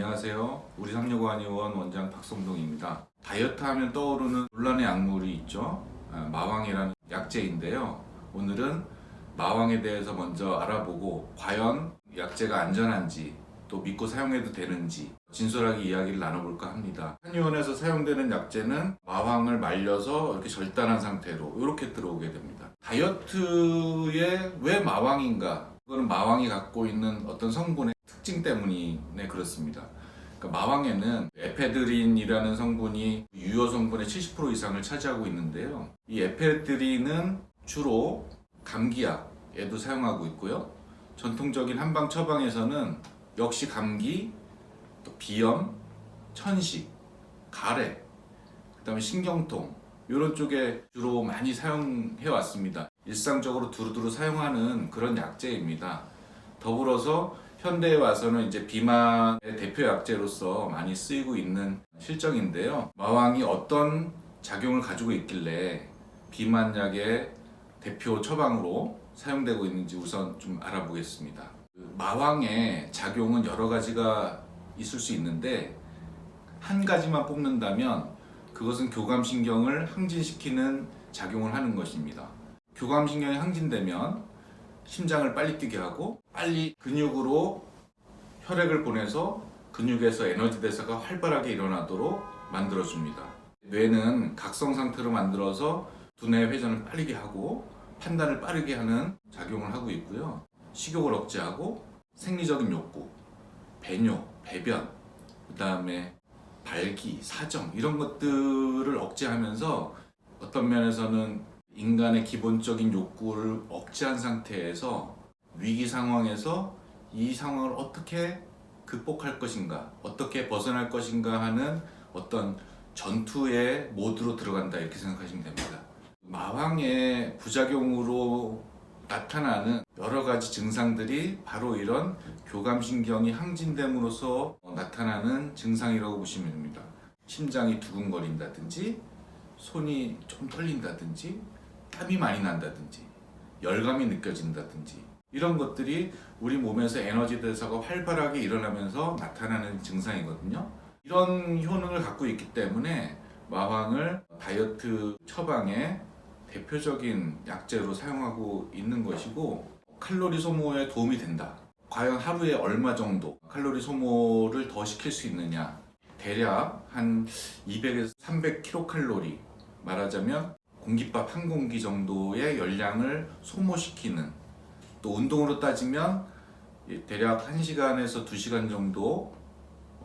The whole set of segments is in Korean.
안녕하세요. 우리 삼육오한의원 원장 박성동입니다. 다이어트 하면 떠오르는 논란의 약물이 있죠. 마왕이라는 약제인데요. 오늘은 마왕에 대해서 먼저 알아보고 과연 약제가 안전한지 또 믿고 사용해도 되는지 진솔하게 이야기를 나눠볼까 합니다. 한의원에서 사용되는 약제는 마왕을 말려서 이렇게 절단한 상태로 이렇게 들어오게 됩니다. 다이어트에 왜 마왕인가? 그거는 마왕이 갖고 있는 어떤 성분의 특징 때문에 그렇습니다. 그러니까 마왕에는 에페드린이라는 성분이 유효 성분의 70% 이상을 차지하고 있는데요. 이 에페드린은 주로 감기약에도 사용하고 있고요. 전통적인 한방 처방에서는 역시 감기, 또 비염, 천식, 가래, 그다음에 신경통 이런 쪽에 주로 많이 사용해 왔습니다. 일상적으로 두루두루 사용하는 그런 약제입니다. 더불어서 현대에 와서는 이제 비만의 대표 약제로서 많이 쓰이고 있는 실정인데요. 마왕이 어떤 작용을 가지고 있길래 비만약의 대표 처방으로 사용되고 있는지 우선 좀 알아보겠습니다. 마왕의 작용은 여러 가지가 있을 수 있는데 한 가지만 뽑는다면 그것은 교감신경을 항진시키는 작용을 하는 것입니다. 교감신경이 항진되면 심장을 빨리 뛰게 하고 빨리 근육으로 혈액을 보내서 근육에서 에너지 대사가 활발하게 일어나도록 만들어줍니다. 뇌는 각성 상태로 만들어서 두뇌 회전을 빠르게 하고 판단을 빠르게 하는 작용을 하고 있고요. 식욕을 억제하고 생리적인 욕구, 배뇨, 배변, 그 다음에 발기, 사정 이런 것들을 억제하면서 어떤 면에서는 인간의 기본적인 욕구를 억제한 상태에서 위기 상황에서 이 상황을 어떻게 극복할 것인가, 어떻게 벗어날 것인가 하는 어떤 전투의 모드로 들어간다 이렇게 생각하시면 됩니다. 마왕의 부작용으로 나타나는 여러 가지 증상들이 바로 이런 교감신경이 항진됨으로써 나타나는 증상이라고 보시면 됩니다. 심장이 두근거린다든지 손이 좀 떨린다든지 땀이 많이 난다든지 열감이 느껴진다든지 이런 것들이 우리 몸에서 에너지 대사가 활발하게 일어나면서 나타나는 증상이거든요. 이런 효능을 갖고 있기 때문에 마왕을 다이어트 처방의 대표적인 약제로 사용하고 있는 것이고 칼로리 소모에 도움이 된다. 과연 하루에 얼마 정도 칼로리 소모를 더 시킬 수 있느냐? 대략 한 200에서 300kcal 말하자면 공깃밥 한 공기 정도의 열량을 소모시키는, 또 운동으로 따지면 대략 1시간에서 2시간 정도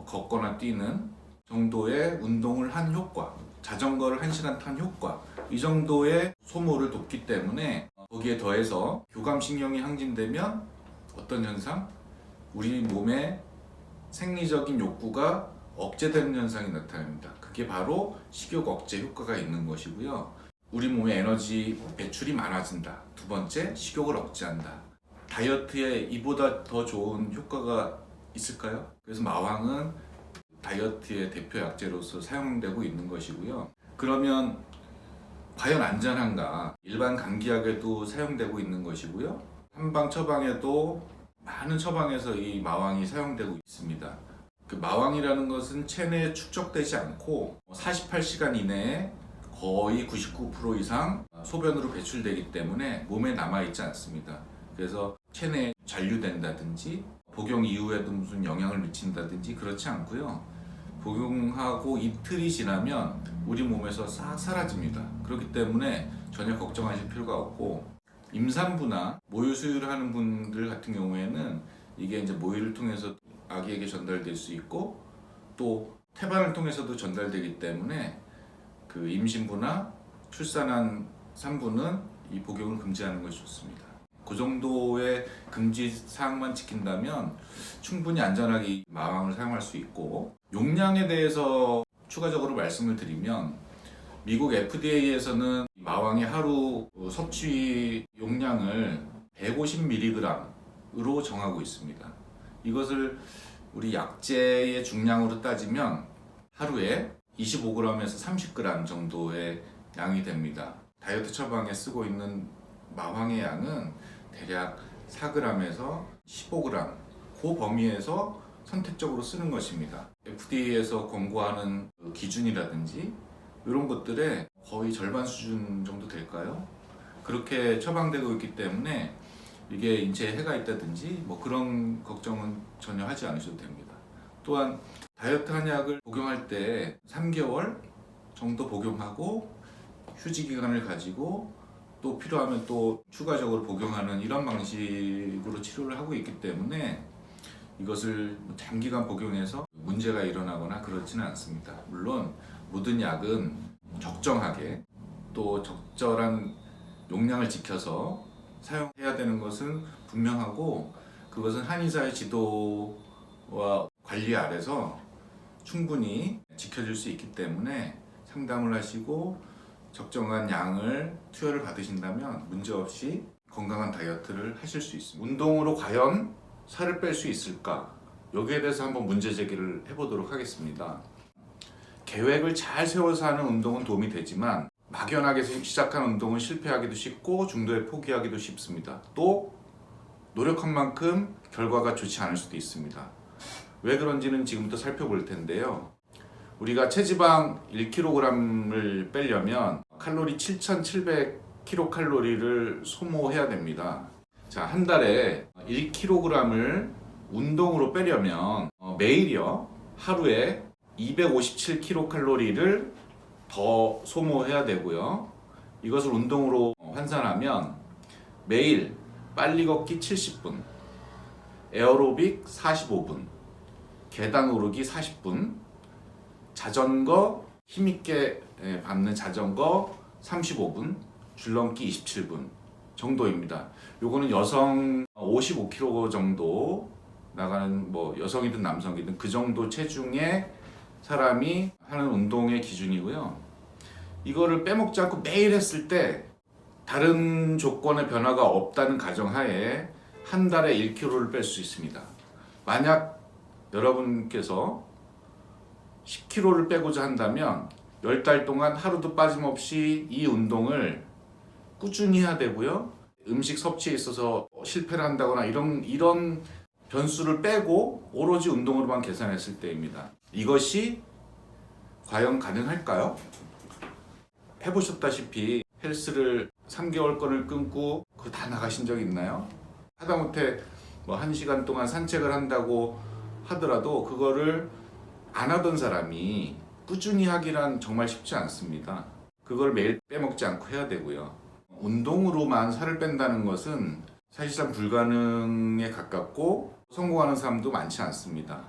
걷거나 뛰는 정도의 운동을 한 효과, 자전거를 1시간 탄 효과, 이 정도의 소모를 돕기 때문에 거기에 더해서 교감신경이 항진되면 어떤 현상? 우리 몸의 생리적인 욕구가 억제되는 현상이 나타납니다. 그게 바로 식욕 억제 효과가 있는 것이고요. 우리 몸의 에너지 배출이 많아진다. 두 번째, 식욕을 억제한다. 다이어트에 이보다 더 좋은 효과가 있을까요? 그래서 마왕은 다이어트의 대표 약제로서 사용되고 있는 것이고요. 그러면 과연 안전한가? 일반 감기약에도 사용되고 있는 것이고요. 한방 처방에도 많은 처방에서 이 마왕이 사용되고 있습니다. 그 마왕이라는 것은 체내에 축적되지 않고 48시간 이내에 거의 99% 이상 소변으로 배출되기 때문에 몸에 남아있지 않습니다. 그래서 체내에 잔류된다든지 복용 이후에도 무슨 영향을 미친다든지 그렇지 않고요. 복용하고 이틀이 지나면 우리 몸에서 싹 사라집니다. 그렇기 때문에 전혀 걱정하실 필요가 없고, 임산부나 모유 수유를 하는 분들 같은 경우에는 이게 이제 모유를 통해서 아기에게 전달될 수 있고 또 태반을 통해서도 전달되기 때문에 그 임신부나 출산한 산부는 이 복용을 금지하는 것이 좋습니다. 그 정도의 금지 사항만 지킨다면 충분히 안전하게 마왕을 사용할 수 있고, 용량에 대해서 추가적으로 말씀을 드리면 미국 FDA에서는 마왕의 하루 섭취 용량을 150mg으로 정하고 있습니다. 이것을 우리 약제의 중량으로 따지면 하루에 25g에서 30g 정도의 양이 됩니다. 다이어트 처방에 쓰고 있는 마왕의 양은 대략 4g에서 15g 그 범위에서 선택적으로 쓰는 것입니다. FDA에서 권고하는 그 기준이라든지 이런 것들의 거의 절반 수준 정도 될까요? 그렇게 처방되고 있기 때문에 이게 인체에 해가 있다든지 뭐 그런 걱정은 전혀 하지 않으셔도 됩니다. 또한 다이어트 한약을 복용할 때 3개월 정도 복용하고 휴지 기간을 가지고 또 필요하면 또 추가적으로 복용하는 이런 방식으로 치료를 하고 있기 때문에 이것을 장기간 복용해서 문제가 일어나거나 그렇지는 않습니다. 물론 모든 약은 적정하게 또 적절한 용량을 지켜서 사용해야 되는 것은 분명하고, 그것은 한의사의 지도와 관리 아래서 충분히 지켜질 수 있기 때문에 상담을 하시고 적정한 양을 투여를 받으신다면 문제없이 건강한 다이어트를 하실 수 있습니다. 운동으로 과연 살을 뺄 수 있을까? 여기에 대해서 한번 문제 제기를 해보도록 하겠습니다. 계획을 잘 세워서 하는 운동은 도움이 되지만 막연하게 시작한 운동은 실패하기도 쉽고 중도에 포기하기도 쉽습니다. 또 노력한 만큼 결과가 좋지 않을 수도 있습니다. 왜 그런지는 지금부터 살펴볼 텐데요. 우리가 체지방 1kg을 빼려면 칼로리 7,700kcal를 소모해야 됩니다. 자, 한 달에 1kg을 운동으로 빼려면 매일요 하루에 257kcal를 더 소모해야 되고요. 이것을 운동으로 환산하면 매일 빨리 걷기 70분, 에어로빅 45분, 계단 오르기 40분, 자전거 힘있게 밟는 자전거 35분, 줄넘기 27분 정도입니다. 요거는 여성 55kg 정도 나가는 뭐 여성이든 남성이든 그 정도 체중의 사람이 하는 운동의 기준이고요. 이거를 빼먹지 않고 매일 했을 때 다른 조건의 변화가 없다는 가정하에 한 달에 1kg를 뺄 수 있습니다. 만약 여러분께서 10kg를 빼고자 한다면 10달 동안 하루도 빠짐없이 이 운동을 꾸준히 해야 되고요. 음식 섭취에 있어서 실패를 한다거나 이런 변수를 빼고 오로지 운동으로만 계산했을 때입니다. 이것이 과연 가능할까요? 해보셨다시피 헬스를 3개월권을 끊고 그거 다 나가신 적 있나요? 하다못해 뭐 1시간 동안 산책을 한다고 하더라도 그거를 안 하던 사람이 꾸준히 하기란 정말 쉽지 않습니다. 그걸 매일 빼먹지 않고 해야 되고요. 운동으로만 살을 뺀다는 것은 사실상 불가능에 가깝고 성공하는 사람도 많지 않습니다.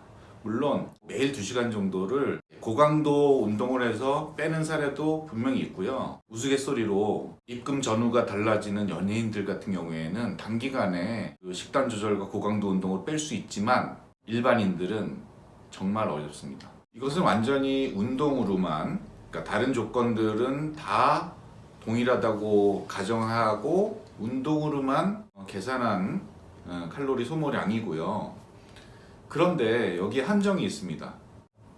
물론 매일 2시간 정도를 고강도 운동을 해서 빼는 사례도 분명히 있고요. 우스갯소리로 입금 전후가 달라지는 연예인들 같은 경우에는 단기간에 식단 조절과 고강도 운동을 뺄 수 있지만 일반인들은 정말 어렵습니다. 이것은 완전히 운동으로만, 그러니까 다른 조건들은 다 동일하다고 가정하고 운동으로만 계산한 칼로리 소모량이고요. 그런데 여기에 한정이 있습니다.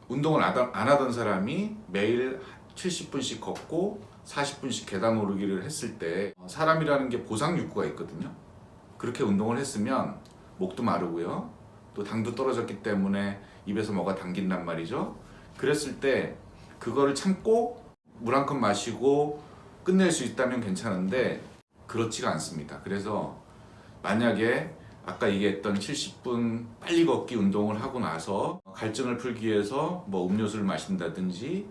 운동을 안 하던 사람이 매일 70분씩 걷고 40분씩 계단 오르기를 했을 때 사람이라는 게 보상 욕구가 있거든요. 그렇게 운동을 했으면 목도 마르고요. 또 당도 떨어졌기 때문에 입에서 뭐가 당긴단 말이죠. 그랬을 때 그거를 참고 물 한 컵 마시고 끝낼 수 있다면 괜찮은데 그렇지가 않습니다. 그래서 만약에 아까 얘기했던 70분 빨리 걷기 운동을 하고 나서 갈증을 풀기 위해서 뭐 음료수를 마신다든지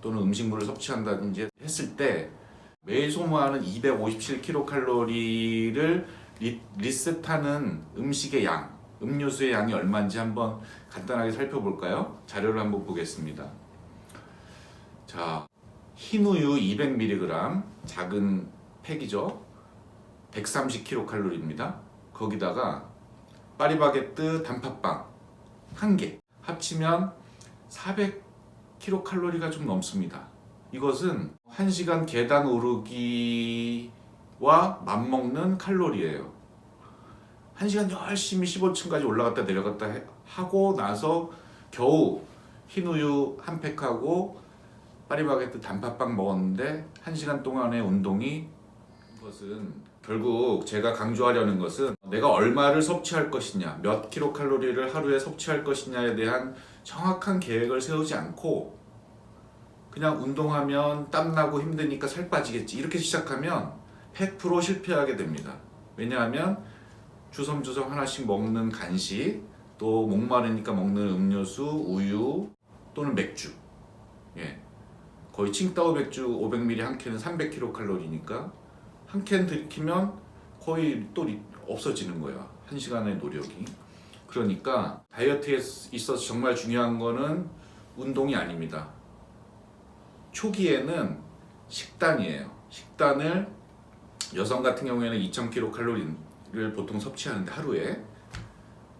또는 음식물을 섭취한다든지 했을 때 매일 소모하는 257kcal를 리셋하는 음식의 양, 음료수의 양이 얼마인지 한번 간단하게 살펴볼까요? 자료를 한번 보겠습니다. 자, 흰우유 200mg, 작은 팩이죠. 130kcal입니다. 거기다가 파리바게뜨 단팥빵 1개 합치면 400kcal가 좀 넘습니다. 이것은 1시간 계단 오르기와 맞먹는 칼로리예요. 1시간 열심히 15층까지 올라갔다 내려갔다 하고 나서 겨우 흰우유 한 팩하고 파리바게뜨 단팥빵 먹었는데 1시간 동안의 운동이, 그것은 결국 제가 강조하려는 것은 내가 얼마를 섭취할 것이냐, 몇 킬로칼로리를 하루에 섭취할 것이냐에 대한 정확한 계획을 세우지 않고 그냥 운동하면 땀나고 힘드니까 살 빠지겠지 이렇게 시작하면 100% 실패하게 됩니다. 왜냐하면 주섬주섬 하나씩 먹는 간식, 또 목마르니까 먹는 음료수, 우유 또는 맥주, 거의 칭따오 맥주 500ml 한 캔은 300kcal니까 한 캔 들이키면 거의 또 없어지는 거야. 한 시간의 노력이. 그러니까 다이어트에 있어서 정말 중요한 거는 운동이 아닙니다. 초기에는 식단이에요. 식단을 여성 같은 경우에는 2000kcal를 보통 섭취하는데 하루에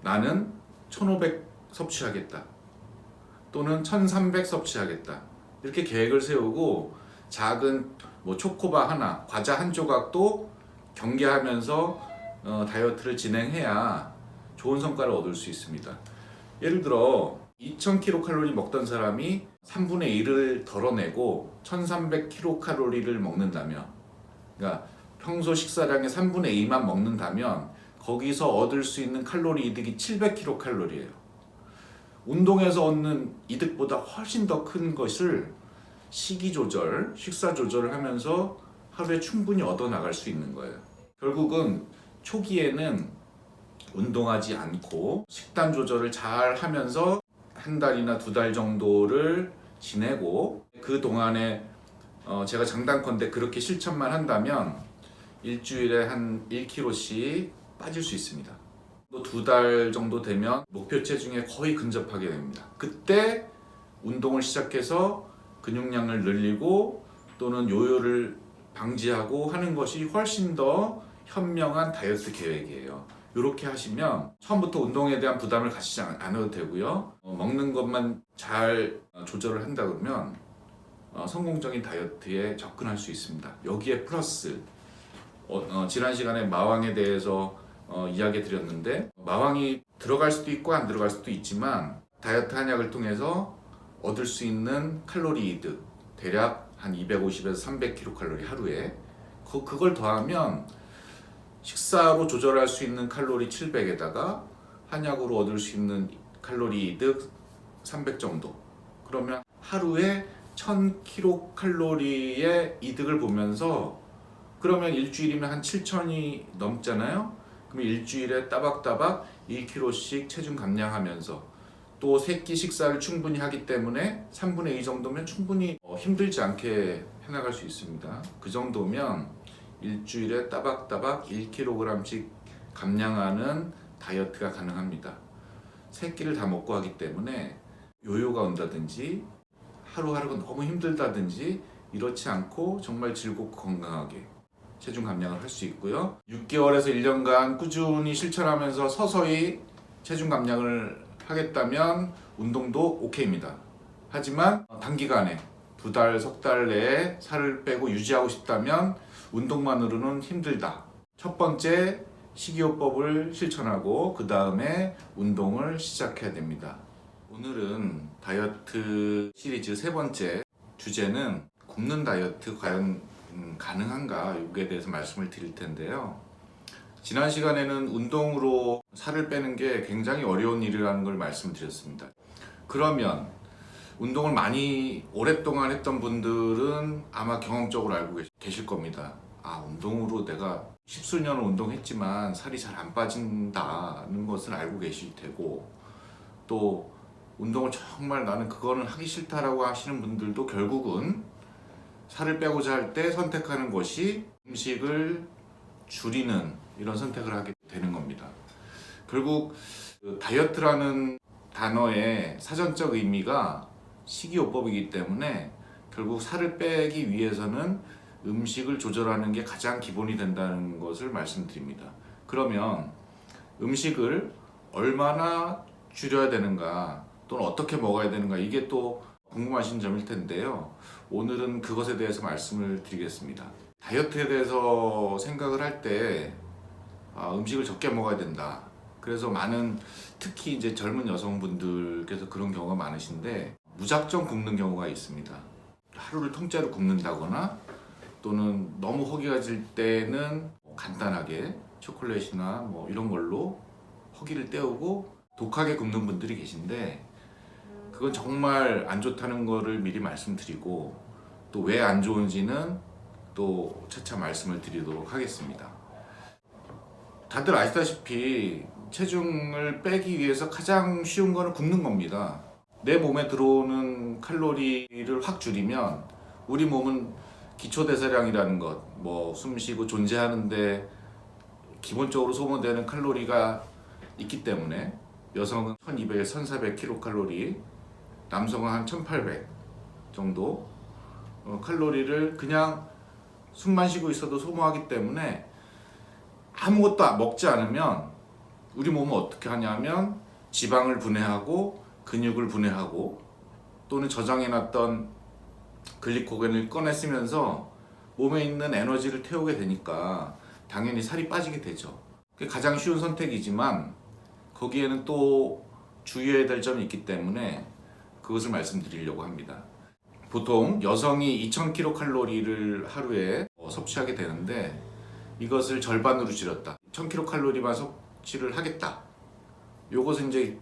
나는 1500 섭취하겠다 또는 1300 섭취하겠다 이렇게 계획을 세우고 작은 초코바 하나, 과자 한 조각도 경계하면서 다이어트를 진행해야 좋은 성과를 얻을 수 있습니다. 예를 들어 2000kcal 먹던 사람이 3분의 1을 덜어내고 1300kcal를 먹는다면, 그러니까 평소 식사량의 3분의 2만 먹는다면 거기서 얻을 수 있는 칼로리 이득이 700kcal예요. 운동에서 얻는 이득보다 훨씬 더 큰 것을 식이 조절, 식사 조절을 하면서 하루에 충분히 얻어 나갈 수 있는 거예요. 결국은 초기에는 운동하지 않고 식단 조절을 잘 하면서 한 달이나 두 달 정도를 지내고 그 동안에 제가 장단컨대 그렇게 실천만 한다면 일주일에 한 1kg씩 빠질 수 있습니다. 또 두 달 정도 되면 목표 체중에 거의 근접하게 됩니다. 그때 운동을 시작해서 근육량을 늘리고 또는 요요를 방지하고 하는 것이 훨씬 더 현명한 다이어트 계획이에요. 이렇게 하시면 처음부터 운동에 대한 부담을 가지지 않아도 되고요. 먹는 것만 잘 조절을 한다 그러면 성공적인 다이어트에 접근할 수 있습니다. 여기에 플러스 지난 시간에 마왕에 대해서 이야기 드렸는데, 마왕이 들어갈 수도 있고 안 들어갈 수도 있지만 다이어트 한약을 통해서 얻을 수 있는 칼로리 이득 대략 한 250에서 300kcal 하루에 그걸 더하면 식사로 조절할 수 있는 칼로리 700에다가 한약으로 얻을 수 있는 칼로리 이득 300 정도, 그러면 하루에 1000kcal의 이득을 보면서, 그러면 일주일이면 한 7000이 넘잖아요. 그럼 일주일에 따박따박 1kg씩 체중 감량하면서 또 세끼 식사를 충분히 하기 때문에 3분의 2 정도면 충분히 힘들지 않게 해나갈 수 있습니다. 그 정도면 일주일에 따박따박 1kg씩 감량하는 다이어트가 가능합니다. 세 끼를 다 먹고 하기 때문에 요요가 온다든지 하루하루가 너무 힘들다든지 이렇지 않고 정말 즐겁고 건강하게 체중 감량을 할 수 있고요. 6개월에서 1년간 꾸준히 실천하면서 서서히 체중 감량을 하겠다면 운동도 오케이입니다. 하지만 단기간에 2달, 석 달 내에 살을 빼고 유지하고 싶다면 운동만으로는 힘들다. 첫 번째 식이요법을 실천하고 그 다음에 운동을 시작해야 됩니다. 오늘은 다이어트 시리즈 세 번째 주제는 굶는 다이어트 과연 가능한가, 여기에 대해서 말씀을 드릴 텐데요. 지난 시간에는 운동으로 살을 빼는 게 굉장히 어려운 일이라는 걸 말씀드렸습니다. 그러면 운동을 많이 오랫동안 했던 분들은 아마 경험적으로 알고 계실 겁니다. 운동으로 내가 십수년을 운동했지만 살이 잘 안 빠진다는 것을 알고 계실 테고, 또 운동을 정말 나는 그거는 하기 싫다라고 하시는 분들도 결국은 살을 빼고자 할 때 선택하는 것이 음식을 줄이는 이런 선택을 하게 되는 겁니다. 결국 다이어트라는 단어의 사전적 의미가 식이요법이기 때문에 결국 살을 빼기 위해서는 음식을 조절하는 게 가장 기본이 된다는 것을 말씀드립니다. 그러면 음식을 얼마나 줄여야 되는가, 또는 어떻게 먹어야 되는가, 이게 또 궁금하신 점일 텐데요. 오늘은 그것에 대해서 말씀을 드리겠습니다. 다이어트에 대해서 생각을 할 때 음식을 적게 먹어야 된다. 그래서 특히 이제 젊은 여성분들께서 그런 경우가 많으신데 무작정 굶는 경우가 있습니다. 하루를 통째로 굶는다거나 또는 너무 허기가 질 때는 간단하게 초콜릿이나 뭐 이런 걸로 허기를 때우고 독하게 굶는 분들이 계신데, 그건 정말 안 좋다는 거를 미리 말씀드리고, 또 왜 안 좋은지는 또 차차 말씀을 드리도록 하겠습니다. 다들 아시다시피 체중을 빼기 위해서 가장 쉬운 거는 굶는 겁니다. 내 몸에 들어오는 칼로리를 확 줄이면 우리 몸은 기초대사량이라는 것, 뭐 숨쉬고 존재하는데 기본적으로 소모되는 칼로리가 있기 때문에, 여성은 1200, 1400kcal, 남성은 한 1800 정도 칼로리를 그냥 숨만 쉬고 있어도 소모하기 때문에, 아무것도 먹지 않으면 우리 몸은 어떻게 하냐면 지방을 분해하고 근육을 분해하고 또는 저장해놨던 글리코겐을 꺼내 쓰면서 몸에 있는 에너지를 태우게 되니까 당연히 살이 빠지게 되죠. 그게 가장 쉬운 선택이지만 거기에는 또 주의해야 될 점이 있기 때문에 그것을 말씀드리려고 합니다. 보통 여성이 2000kcal를 하루에 섭취하게 되는데, 이것을 절반으로 줄였다, 1000kcal만 섭취를 하겠다, 요것은 이제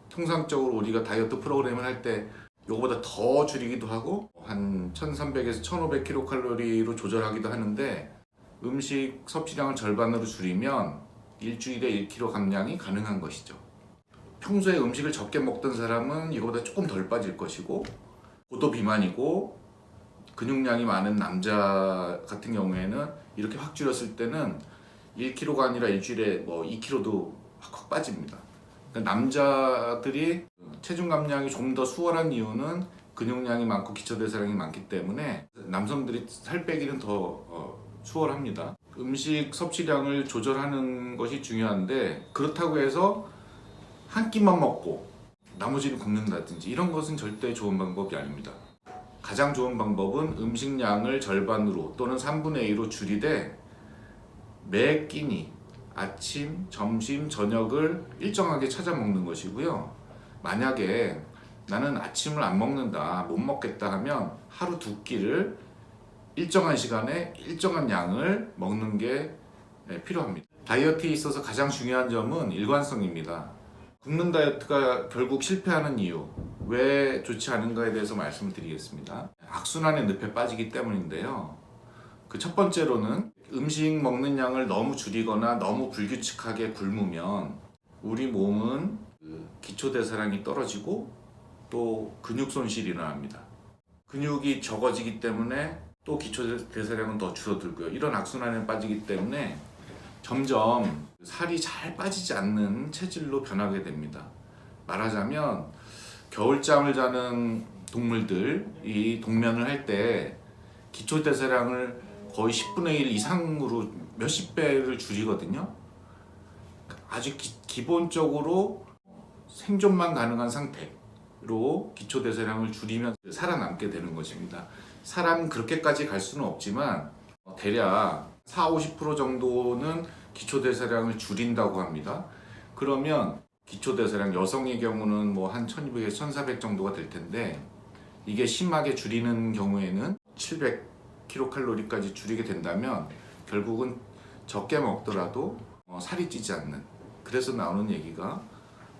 통상적으로 우리가 다이어트 프로그램을 할 때 요거보다 더 줄이기도 하고 한 1300에서 1500kcal로 조절하기도 하는데, 음식 섭취량을 절반으로 줄이면 일주일에 1kg 감량이 가능한 것이죠. 평소에 음식을 적게 먹던 사람은 이거보다 조금 덜 빠질 것이고, 고도 비만이고 근육량이 많은 남자 같은 경우에는 이렇게 확 줄였을 때는 1kg가 아니라 일주일에 뭐 2kg도 확 빠집니다. 그러니까 남자들이 체중 감량이 좀 더 수월한 이유는 근육량이 많고 기초대사량이 많기 때문에 남성들이 살 빼기는 더 수월합니다. 음식 섭취량을 조절하는 것이 중요한데, 그렇다고 해서 한 끼만 먹고 나머지는 굶는다든지 이런 것은 절대 좋은 방법이 아닙니다. 가장 좋은 방법은 음식량을 절반으로 또는 3분의 2로 줄이되 매 끼니 아침, 점심, 저녁을 일정하게 찾아 먹는 것이고요. 만약에 나는 아침을 안 먹는다, 못 먹겠다 하면 하루 두 끼를 일정한 시간에 일정한 양을 먹는 게 필요합니다. 다이어트에 있어서 가장 중요한 점은 일관성입니다. 굶는 다이어트가 결국 실패하는 이유, 왜 좋지 않은가에 대해서 말씀을 드리겠습니다. 악순환의 늪에 빠지기 때문인데요. 그 첫 번째로는 음식 먹는 양을 너무 줄이거나 너무 불규칙하게 굶으면 우리 몸은 기초대사량이 떨어지고 또 근육 손실이 일어납니다. 근육이 적어지기 때문에 또 기초대사량은 더 줄어들고요. 이런 악순환에 빠지기 때문에 점점 살이 잘 빠지지 않는 체질로 변하게 됩니다. 말하자면 겨울잠을 자는 동물들이 동면을 할 때 기초대사량을 거의 10분의 1 이상으로 몇십 배를 줄이거든요. 아주 기본적으로 생존만 가능한 상태로 기초대사량을 줄이면 살아남게 되는 것입니다. 사람은 그렇게까지 갈 수는 없지만 대략 40~50% 정도는 기초대사량을 줄인다고 합니다. 그러면 기초대사량, 여성의 경우는 뭐 한 1200에서 1400 정도가 될 텐데, 이게 심하게 줄이는 경우에는 700kcal까지 줄이게 된다면 결국은 적게 먹더라도 살이 찌지 않는, 그래서 나오는 얘기가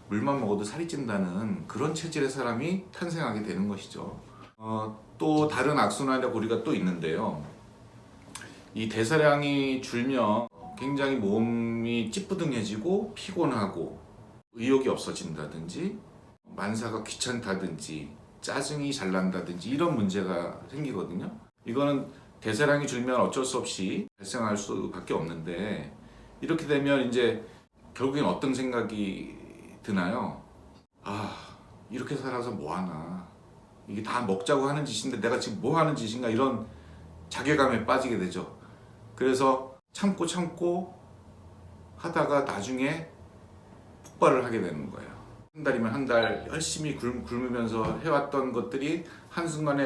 물만 먹어도 살이 찐다는 그런 체질의 사람이 탄생하게 되는 것이죠. 또 다른 악순환의 고리가 또 있는데요. 이 대사량이 줄면 굉장히 몸이 찌뿌둥해지고 피곤하고 의욕이 없어진다든지 만사가 귀찮다든지 짜증이 잘 난다든지 이런 문제가 생기거든요. 이거는 대사량이 줄면 어쩔 수 없이 발생할 수밖에 없는데, 이렇게 되면 이제 결국엔 어떤 생각이 드나요? 아, 이렇게 살아서 뭐하나, 이게 다 먹자고 하는 짓인데 내가 지금 뭐 하는 짓인가, 이런 자괴감에 빠지게 되죠. 그래서 참고 하다가 나중에 폭발을 하게 되는 거예요. 한 달이면 한 달 열심히 굶으면서 해왔던 것들이 한순간에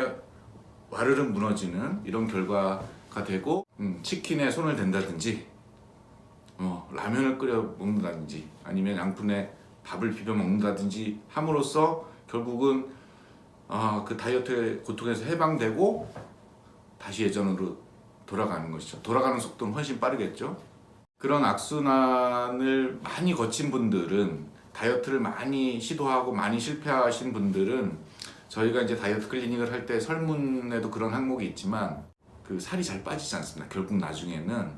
와르르 무너지는 이런 결과가 되고, 치킨에 손을 댄다든지 라면을 끓여 먹는다든지 아니면 양푼에 밥을 비벼 먹는다든지 함으로써 결국은 그 다이어트의 고통에서 해방되고 다시 예전으로 돌아가는 것이죠. 돌아가는 속도는 훨씬 빠르겠죠. 그런 악순환을 많이 거친 분들은, 다이어트를 많이 시도하고 많이 실패하신 분들은, 저희가 이제 다이어트 클리닉을 할 때 설문에도 그런 항목이 있지만 그 살이 잘 빠지지 않습니다. 결국 나중에는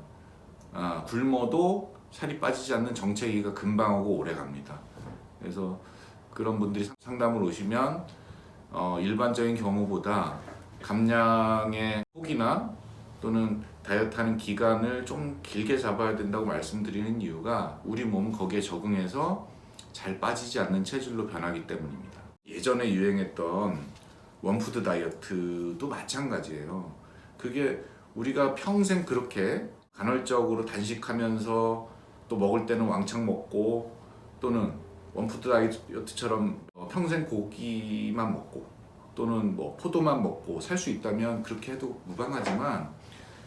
굶어도 살이 빠지지 않는 정체기가 금방 오고 오래 갑니다. 그래서 그런 분들이 상담을 오시면 일반적인 경우보다 감량의 폭이나 또는 다이어트하는 기간을 좀 길게 잡아야 된다고 말씀드리는 이유가, 우리 몸은 거기에 적응해서 잘 빠지지 않는 체질로 변하기 때문입니다. 예전에 유행했던 원푸드 다이어트도 마찬가지예요. 그게 우리가 평생 그렇게 간헐적으로 단식하면서 또 먹을 때는 왕창 먹고, 또는 원푸드 다이어트처럼 평생 고기만 먹고 또는 뭐 포도만 먹고 살 수 있다면 그렇게 해도 무방하지만,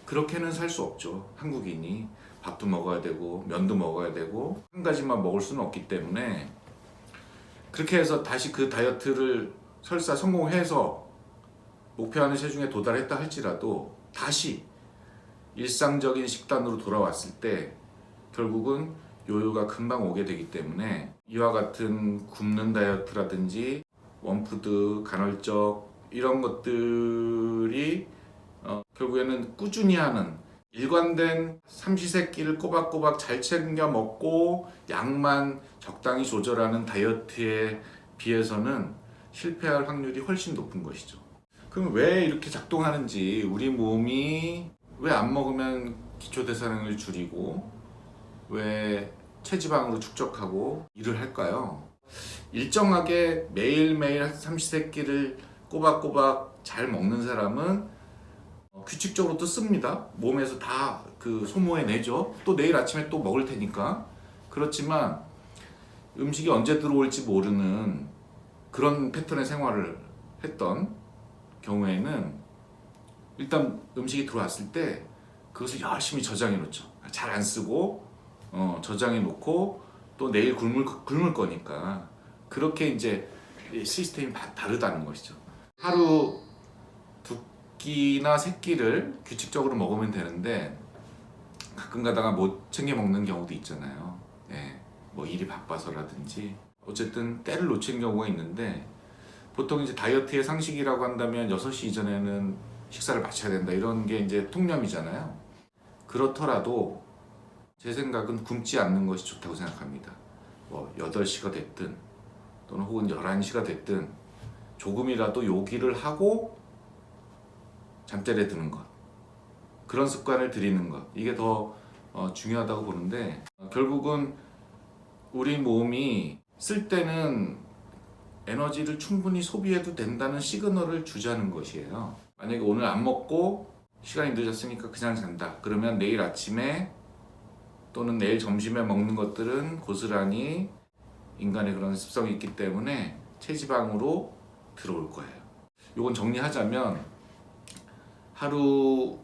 그렇게는 살 수 없죠. 한국인이 밥도 먹어야 되고 면도 먹어야 되고 한 가지만 먹을 수는 없기 때문에, 그렇게 해서 다시 그 다이어트를 설사 성공해서 목표하는 체중에 도달했다 할지라도 다시 일상적인 식단으로 돌아왔을 때 결국은 요요가 금방 오게 되기 때문에, 이와 같은 굶는 다이어트라든지 원푸드, 간헐적 이런 것들이 결국에는 꾸준히 하는 일관된 삼시세끼를 꼬박꼬박 잘 챙겨 먹고 양만 적당히 조절하는 다이어트에 비해서는 실패할 확률이 훨씬 높은 것이죠. 그럼 왜 이렇게 작동하는지, 우리 몸이 왜 안 먹으면 기초대사량을 줄이고 왜 체지방으로 축적하고 일을 할까요? 일정하게 매일매일 삼시세끼를 꼬박꼬박 잘 먹는 사람은 규칙적으로 또 씁니다. 몸에서 다 그 소모해내죠. 또 내일 아침에 또 먹을 테니까. 그렇지만 음식이 언제 들어올지 모르는 그런 패턴의 생활을 했던 경우에는, 일단 음식이 들어왔을 때 그것을 열심히 저장해 놓죠. 잘 안 쓰고 저장해 놓고 또 내일 굶을 거니까. 그렇게 이제 시스템이 다르다는 것이죠. 하루 두 끼나 세 끼를 규칙적으로 먹으면 되는데 가끔 가다가 못 챙겨 먹는 경우도 있잖아요. 예, 뭐 일이 바빠서라든지 어쨌든 때를 놓치는 경우가 있는데, 보통 이제 다이어트의 상식이라고 한다면 6시 이전에는 식사를 마쳐야 된다, 이런 게 이제 통념이잖아요. 그렇더라도 제 생각은 굶지 않는 것이 좋다고 생각합니다. 뭐 8시가 됐든 또는 혹은 11시가 됐든 조금이라도 요기를 하고 잠자리에 드는 것, 그런 습관을 들이는 것, 이게 더 중요하다고 보는데, 결국은 우리 몸이 쓸 때는 에너지를 충분히 소비해도 된다는 시그널을 주자는 것이에요. 만약에 오늘 안 먹고 시간이 늦었으니까 그냥 잔다, 그러면 내일 아침에 또는 내일 점심에 먹는 것들은 고스란히 인간의 그런 습성이 있기 때문에 체지방으로 들어올 거예요. 이건 정리하자면, 하루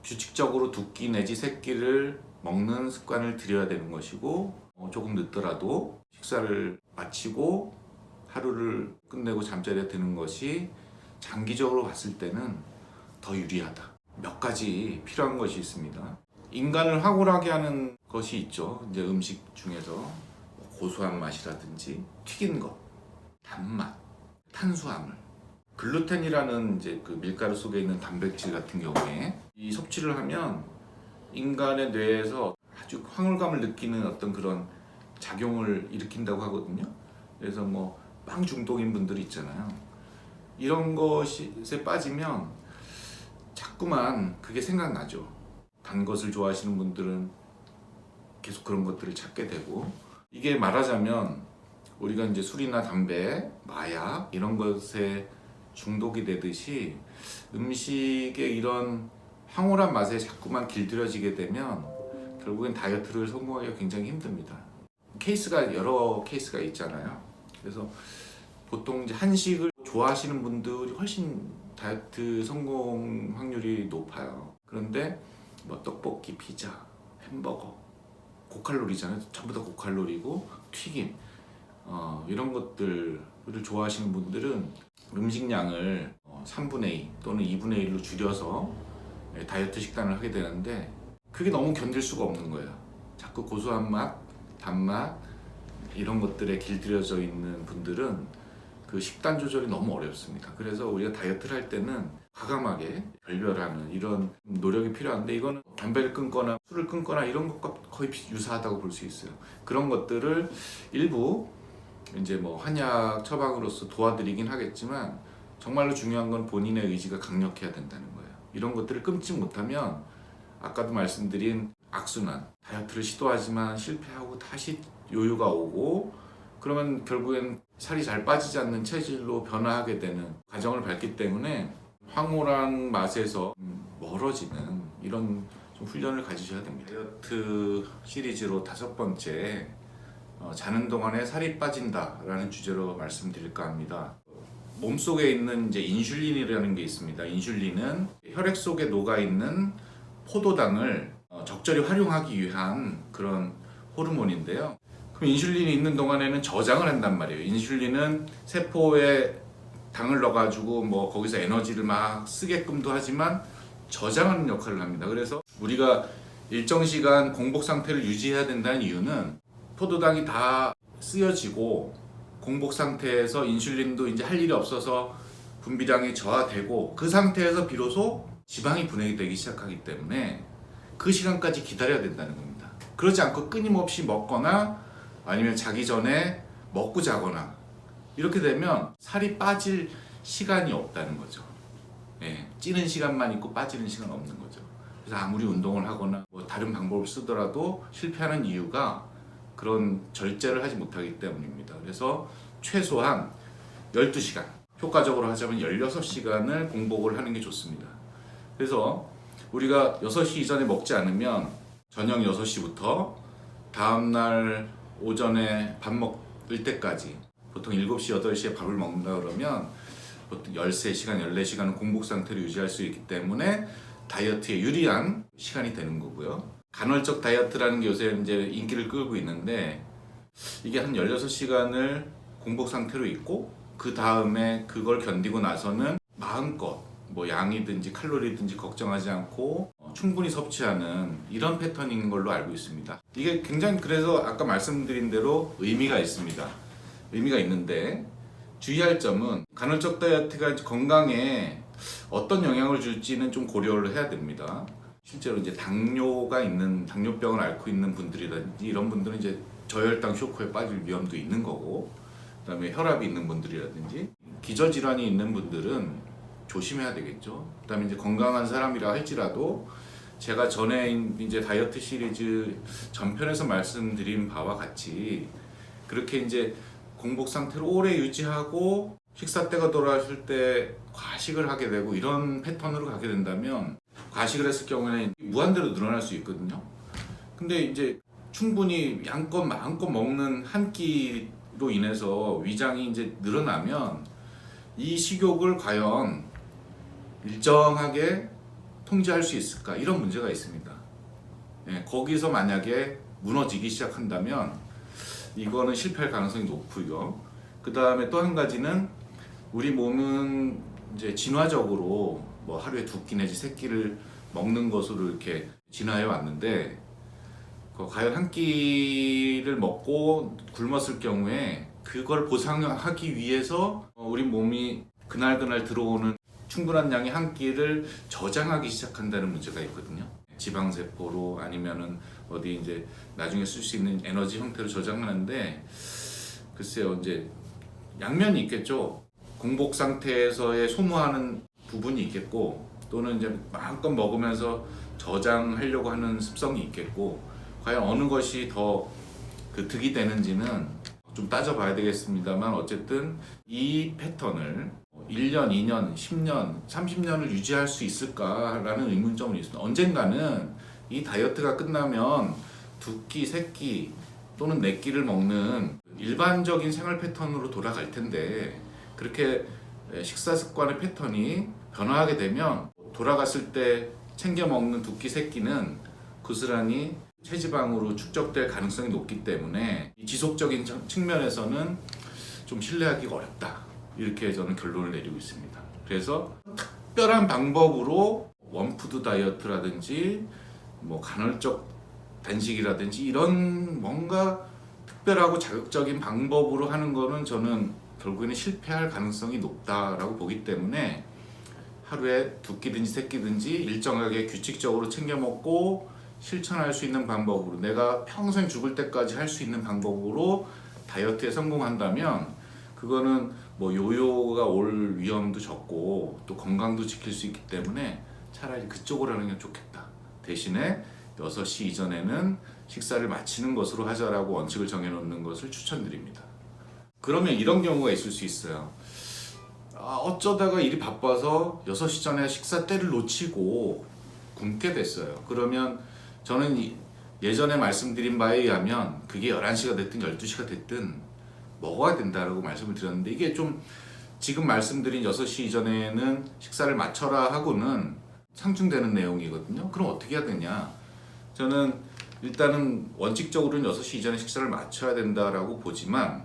규칙적으로 2끼 내지 3끼를 먹는 습관을 들여야 되는 것이고, 조금 늦더라도 식사를 마치고 하루를 끝내고 잠자리에 드는 것이 장기적으로 봤을 때는 더 유리하다. 몇 가지 필요한 것이 있습니다. 인간을 황홀하게 하는 것이 있죠. 이제 음식 중에서 고소한 맛이라든지 튀긴 것, 단맛, 탄수화물, 글루텐이라는 이제 그 밀가루 속에 있는 단백질 같은 경우에 이 섭취를 하면 인간의 뇌에서 아주 황홀감을 느끼는 어떤 그런 작용을 일으킨다고 하거든요. 그래서 뭐 빵 중독인 분들이 있잖아요. 이런 것에 빠지면 자꾸만 그게 생각나죠. 단 것을 좋아하시는 분들은 계속 그런 것들을 찾게 되고, 이게 말하자면 우리가 이제 술이나 담배, 마약 이런 것에 중독이 되듯이 음식의 이런 황홀한 맛에 자꾸만 길들여지게 되면 결국엔 다이어트를 성공하기가 굉장히 힘듭니다. 여러 케이스가 있잖아요. 그래서 보통 이제 한식을 좋아하시는 분들이 훨씬 다이어트 성공 확률이 높아요. 그런데 뭐 떡볶이, 피자, 햄버거, 고칼로리잖아요. 전부 다 고칼로리고 튀김, 이런 것들을 좋아하시는 분들은 음식량을 3분의 2 또는 2분의 1로 줄여서 다이어트 식단을 하게 되는데, 그게 너무 견딜 수가 없는 거예요. 자꾸 고소한 맛, 단맛 이런 것들에 길들여져 있는 분들은 그 식단 조절이 너무 어렵습니다. 그래서 우리가 다이어트를 할 때는 과감하게 별별하는 이런 노력이 필요한데, 이거는 담배를 끊거나 술을 끊거나 이런 것과 거의 유사하다고 볼 수 있어요. 그런 것들을 일부 이제 뭐 한약 처방으로서 도와드리긴 하겠지만, 정말로 중요한 건 본인의 의지가 강력해야 된다는 거예요. 이런 것들을 끊지 못하면 아까도 말씀드린 악순환, 다이어트를 시도하지만 실패하고 다시 요요가 오고, 그러면 결국엔 살이 잘 빠지지 않는 체질로 변화하게 되는 과정을 밟기 때문에 황홀한 맛에서 멀어지는 이런 좀 훈련을 가지셔야 됩니다. 다이어트 시리즈로 5번째, 자는 동안에 살이 빠진다라는 주제로 말씀드릴까 합니다. 몸속에 있는 이제 인슐린이라는 게 있습니다. 인슐린은 혈액 속에 녹아 있는 포도당을 적절히 활용하기 위한 그런 호르몬인데요. 그럼 인슐린이 있는 동안에는 저장을 한단 말이에요. 인슐린은 세포에 당을 넣어가지고 뭐 거기서 에너지를 막 쓰게끔도 하지만 저장하는 역할을 합니다. 그래서 우리가 일정 시간 공복 상태를 유지해야 된다는 이유는 포도당이 다 쓰여지고 공복 상태에서 인슐린도 이제 할 일이 없어서 분비량이 저하되고, 그 상태에서 비로소 지방이 분해되기 되기 시작하기 때문에 그 시간까지 기다려야 된다는 겁니다. 그러지 않고 끊임없이 먹거나 아니면 자기 전에 먹고 자거나 이렇게 되면 살이 빠질 시간이 없다는 거죠. 예, 찌는 시간만 있고 빠지는 시간 없는 거죠. 그래서 아무리 운동을 하거나 뭐 다른 방법을 쓰더라도 실패하는 이유가 그런 절제를 하지 못하기 때문입니다. 그래서 최소한 12시간, 효과적으로 하자면 16시간을 공복을 하는 게 좋습니다. 그래서 우리가 6시 이전에 먹지 않으면 저녁 6시부터 다음날 오전에 밥 먹을 때까지 보통 7시, 8시에 밥을 먹는다 그러면 보통 13시간, 14시간은 공복 상태를 유지할 수 있기 때문에 다이어트에 유리한 시간이 되는 거고요. 간헐적 다이어트라는 게 요새 이제 인기를 끌고 있는데, 이게 한 16시간을 공복 상태로 있고 그 다음에 그걸 견디고 나서는 마음껏 뭐 양이든지 칼로리든지 걱정하지 않고 충분히 섭취하는 이런 패턴인 걸로 알고 있습니다. 이게 굉장히, 그래서 아까 말씀드린 대로 의미가 있습니다. 의미가 있는데, 주의할 점은 간헐적 다이어트가 건강에 어떤 영향을 줄지는 좀 고려를 해야 됩니다. 실제로 이제 당뇨병을 앓고 있는 분들이라든지 이런 분들은 이제 저혈당 쇼크에 빠질 위험도 있는 거고, 그다음에 혈압이 있는 분들이라든지 기저질환이 있는 분들은 조심해야 되겠죠. 그다음에 이제 건강한 사람이라 할지라도 제가 전에 이제 다이어트 시리즈 전편에서 말씀드린 바와 같이 그렇게 이제 공복 상태를 오래 유지하고 식사 때가 돌아왔을 때 과식을 하게 되고 이런 패턴으로 가게 된다면, 과식을 했을 경우에는 무한대로 늘어날 수 있거든요. 근데 이제 충분히 양껏 마음껏 먹는 한 끼로 인해서 위장이 이제 늘어나면 이 식욕을 과연 일정하게 통제할 수 있을까, 이런 문제가 있습니다. 예, 거기서 만약에 무너지기 시작한다면 이거는 실패할 가능성이 높고요. 그 다음에 또 한 가지는 우리 몸은 이제 진화적으로 뭐 하루에 2끼 내지 3끼를 먹는 것으로 이렇게 진화해 왔는데, 과연 한 끼를 먹고 굶었을 경우에 그걸 보상하기 위해서 우리 몸이 그날 들어오는 충분한 양의 한 끼를 저장하기 시작한다는 문제가 있거든요. 지방세포로 아니면은 어디 이제 나중에 쓸 수 있는 에너지 형태로 저장하는데, 글쎄요, 이제 양면이 있겠죠. 공복 상태에서의 소모하는 부분이 있겠고, 또는 이제 마음껏 먹으면서 저장하려고 하는 습성이 있겠고, 과연 어느 것이 더 그 득이 되는지는 좀 따져봐야 되겠습니다만, 어쨌든 이 패턴을 1년, 2년, 10년, 30년을 유지할 수 있을까라는 의문점은 있습니다. 언젠가는 이 다이어트가 끝나면 2끼, 3끼 또는 4끼를 먹는 일반적인 생활 패턴으로 돌아갈 텐데, 그렇게 식사 습관의 패턴이 변화하게 되면 돌아갔을 때 챙겨 먹는 2끼, 3끼는 고스란히 체지방으로 축적될 가능성이 높기 때문에 지속적인 측면에서는 좀 신뢰하기가 어렵다, 이렇게 저는 결론을 내리고 있습니다. 그래서 특별한 방법으로 원푸드 다이어트라든지 뭐 간헐적 단식이라든지 이런 뭔가 특별하고 자극적인 방법으로 하는 거는 저는 결국에는 실패할 가능성이 높다라고 보기 때문에 하루에 2끼든지 3끼든지 일정하게 규칙적으로 챙겨 먹고 실천할 수 있는 방법으로, 내가 평생 죽을 때까지 할 수 있는 방법으로 다이어트에 성공한다면 그거는 뭐 요요가 올 위험도 적고 또 건강도 지킬 수 있기 때문에 차라리 그쪽으로 하는 게 좋겠다. 대신에 6시 이전에는 식사를 마치는 것으로 하자라고 원칙을 정해놓는 것을 추천드립니다. 그러면 이런 경우가 있을 수 있어요. 어쩌다가 일이 바빠서 6시 전에 식사 때를 놓치고 굶게 됐어요. 그러면 저는 예전에 말씀드린 바에 의하면 그게 11시가 됐든 12시가 됐든 먹어야 된다라고 말씀을 드렸는데, 이게 좀 지금 말씀드린 6시 이전에는 식사를 마쳐라 하고는 상충되는 내용이거든요. 그럼 어떻게 해야 되냐? 저는 일단은 원칙적으로는 6시 이전에 식사를 마쳐야 된다라고 보지만,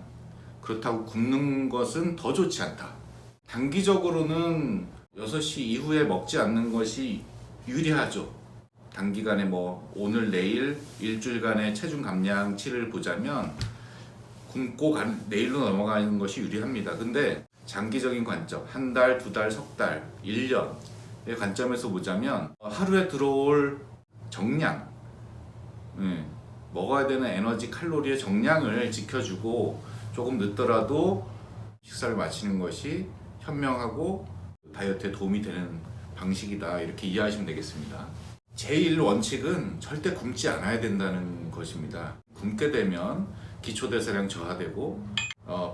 그렇다고 굶는 것은 더 좋지 않다. 단기적으로는 6시 이후에 먹지 않는 것이 유리하죠. 단기간에 뭐 오늘 내일 일주일간의 체중 감량치를 보자면 굶고 내일로 넘어가는 것이 유리합니다. 근데 장기적인 관점, 한 달, 2달, 석 달, 1년의 관점에서 보자면 하루에 들어올 정량, 먹어야 되는 에너지 칼로리의 정량을 지켜주고 조금 늦더라도 식사를 마치는 것이 현명하고 다이어트에 도움이 되는 방식이다, 이렇게 이해하시면 되겠습니다. 제일 원칙은 절대 굶지 않아야 된다는 것입니다. 굶게 되면 기초대사량 저하되고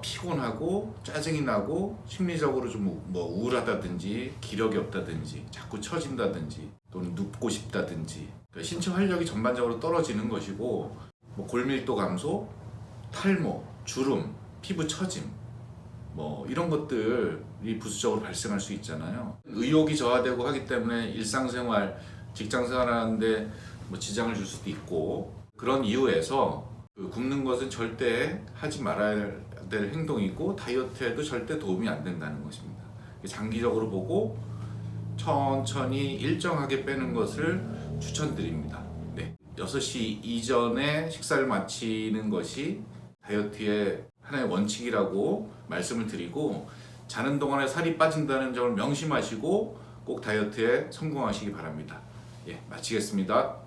피곤하고 짜증이 나고 심리적으로 좀 뭐 우울하다든지 기력이 없다든지 자꾸 처진다든지 또는 눕고 싶다든지, 그러니까 신체 활력이 전반적으로 떨어지는 것이고, 뭐 골밀도 감소, 탈모, 주름, 피부 처짐, 뭐 이런 것들이 부수적으로 발생할 수 있잖아요. 의욕이 저하되고 하기 때문에 일상생활, 직장생활하는데 뭐 지장을 줄 수도 있고, 그런 이유에서 굶는 것은 절대 하지 말아야 될 행동이고 다이어트에도 절대 도움이 안 된다는 것입니다. 장기적으로 보고 천천히 일정하게 빼는 것을 추천드립니다. 6시 이전에 식사를 마치는 것이 다이어트의 하나의 원칙이라고 말씀을 드리고, 자는 동안에 살이 빠진다는 점을 명심하시고 꼭 다이어트에 성공하시기 바랍니다. 마치겠습니다.